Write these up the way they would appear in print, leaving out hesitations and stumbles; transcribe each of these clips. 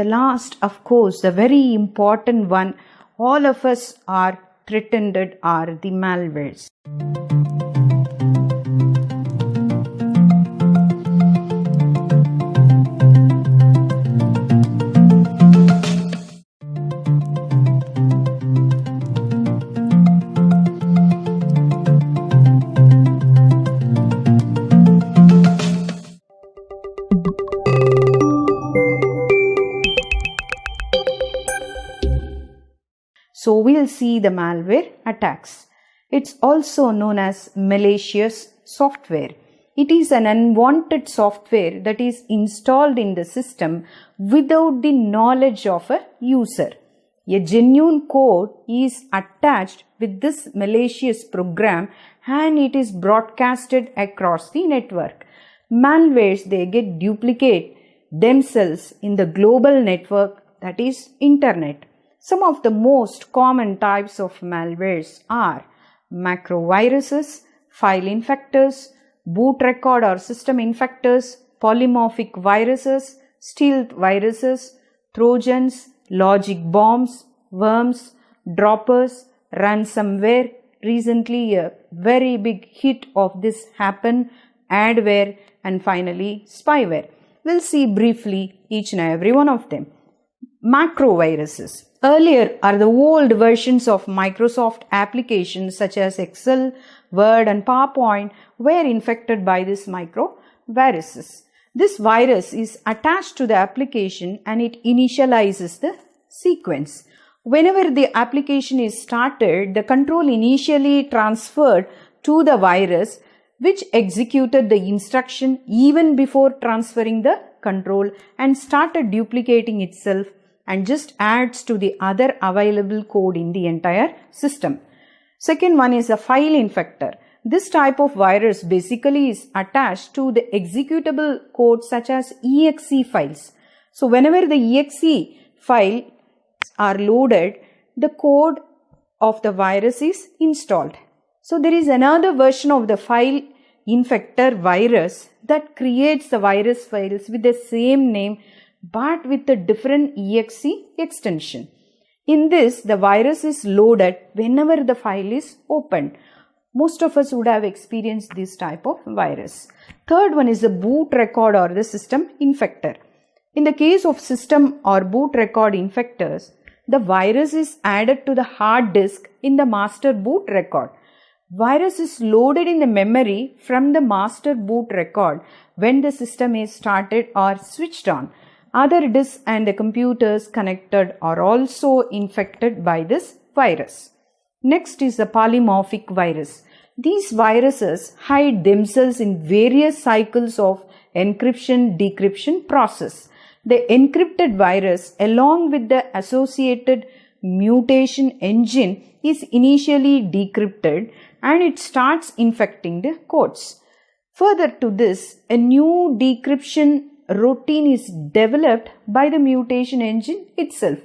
last, of course, the very important one, all of us are threatened are the malwares. So we'll see the malware attacks. It's also known as malicious software. It is an unwanted software that is installed in the system without the knowledge of a user. A genuine code is attached with this malicious program and it is broadcasted across the network. Malwares, they get duplicate themselves in the global network, that is internet. Some of the most common types of malwares are macroviruses, file infectors, boot record or system infectors, polymorphic viruses, stealth viruses, trojans, logic bombs, worms, droppers, ransomware. Recently a very big hit of this happened, adware, and finally spyware. We'll see briefly each and every one of them. Macroviruses. Earlier are the old versions of Microsoft applications such as Excel, Word and PowerPoint were infected by this macroviruses. This virus is attached to the application and it initializes the sequence. Whenever the application is started, the control initially transferred to the virus which executed the instruction even before transferring the control and started duplicating itself and just adds to the other available code in the entire system. Second one is a file infector. This type of virus basically is attached to the executable code such as exe files. So whenever the exe file are loaded, the code of the virus is installed. So there is another version of the file infector virus that creates the virus files with the same name but with a different exe extension. In this, the virus is loaded whenever the file is opened. Most of us would have experienced this type of virus. Third one is the boot record or the system infector. In the case of system or boot record infectors, the virus is added to the hard disk in the master boot record. Virus is loaded in the memory from the master boot record when the system is started or switched on. Other disks and the computers connected are also infected by this virus. Next is the polymorphic virus. These viruses hide themselves in various cycles of encryption-decryption process. The encrypted virus along with the associated mutation engine is initially decrypted and it starts infecting the codes. Further to this, a new decryption routine is developed by the mutation engine itself.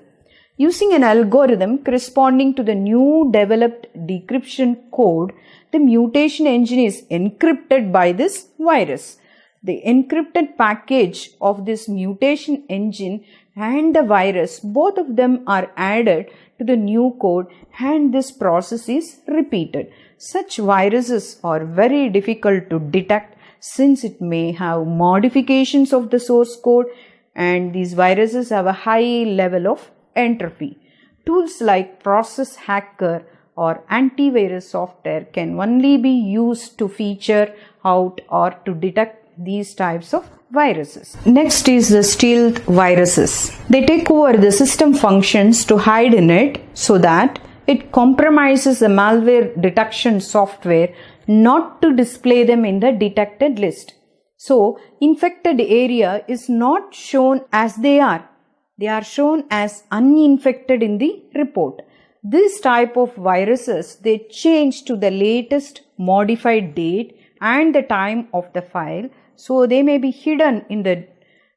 Using an algorithm corresponding to the new developed decryption code, the mutation engine is encrypted by this virus. The encrypted package of this mutation engine and the virus, both of them are added to the new code and this process is repeated. Such viruses are very difficult to detect since it may have modifications of the source code and these viruses have a high level of entropy. Tools like Process Hacker or antivirus software can only be used to filter out or to detect these types of viruses. Next is the stealth viruses. They take over the system functions to hide in it so that it compromises the malware detection software not to display them in the detected list. So, infected area is not shown as they are. They are shown as uninfected in the report. This type of viruses, they change to the latest modified date and the time of the file. So, they may be hidden in the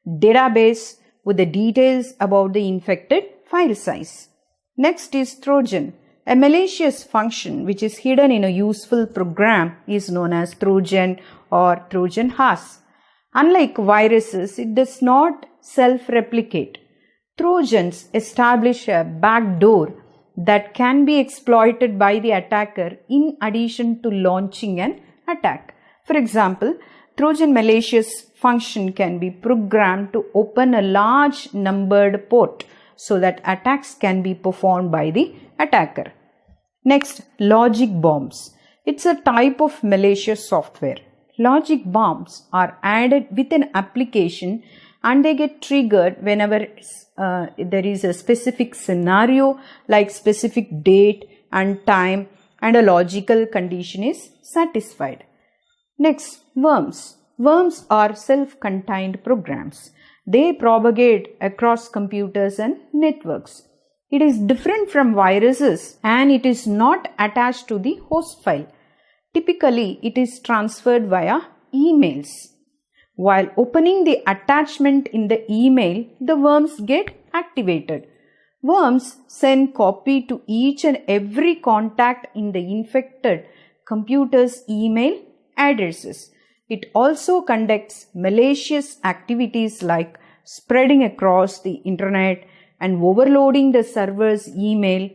database with the details about the infected file size. Next is Trojan. A malicious function which is hidden in a useful program is known as Trojan or Trojan horse. Unlike viruses, it does not self-replicate. Trojans establish a backdoor that can be exploited by the attacker in addition to launching an attack. For example, Trojan malicious function can be programmed to open a large numbered port so that attacks can be performed by the attacker. Next, logic bombs. It's a type of malicious software. Logic bombs are added with an application and they get triggered whenever there is a specific scenario like specific date and time and a logical condition is satisfied. Next, worms. Worms are self-contained programs. They propagate across computers and networks. It is different from viruses and it is not attached to the host file. Typically, it is transferred via emails. While opening the attachment in the email, the worms get activated. Worms send copy to each and every contact in the infected computer's email addresses. It also conducts malicious activities like spreading across the internet and overloading the server's email,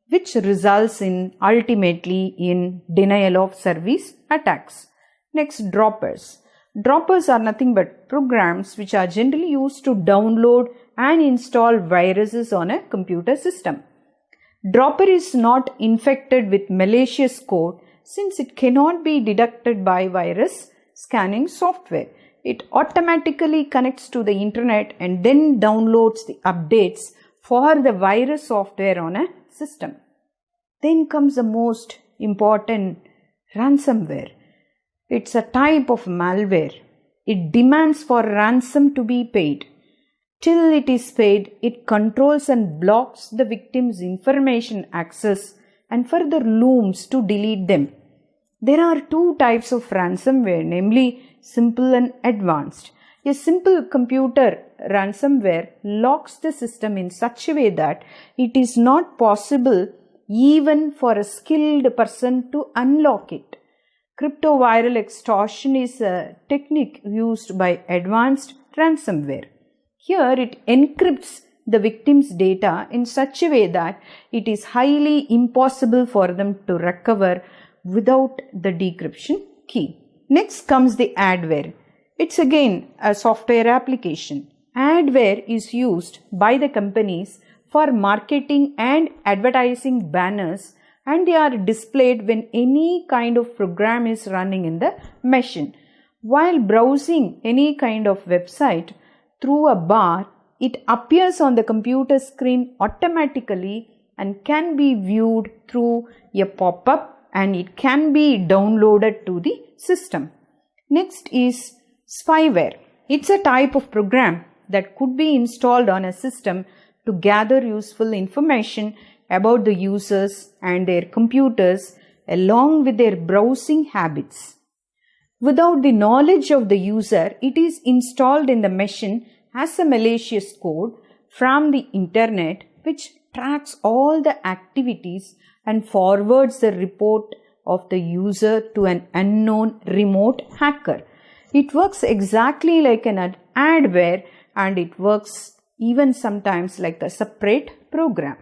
which results in ultimately in denial of service attacks. Next, droppers. Droppers are nothing but programs which are generally used to download and install viruses on a computer system. Dropper is not infected with malicious code since it cannot be detected by virus scanning software. It automatically connects to the internet and then downloads the updates for the virus software on a system. Then comes the most important, ransomware. It's a type of malware. It demands for ransom to be paid. Till it is paid, it controls and blocks the victim's information access and further looms to delete them. There are two types of ransomware, namely simple and advanced. A simple computer ransomware locks the system in such a way that it is not possible even for a skilled person to unlock it. Cryptoviral extortion is a technique used by advanced ransomware. Here it encrypts the victim's data in such a way that it is highly impossible for them to recover without the decryption key. Next comes the adware. It's again a software application. Adware is used by the companies for marketing and advertising banners, and they are displayed when any kind of program is running in the machine. While browsing any kind of website through a bar, it appears on the computer screen automatically and can be viewed through a pop-up, and it can be downloaded to the system. Next is spyware. It's a type of program that could be installed on a system to gather useful information about the users and their computers along with their browsing habits. Without the knowledge of the user, it is installed in the machine as a malicious code from the internet which tracks all the activities and forwards the report of the user to an unknown remote hacker. It works exactly like an adware, and it works even sometimes like a separate program.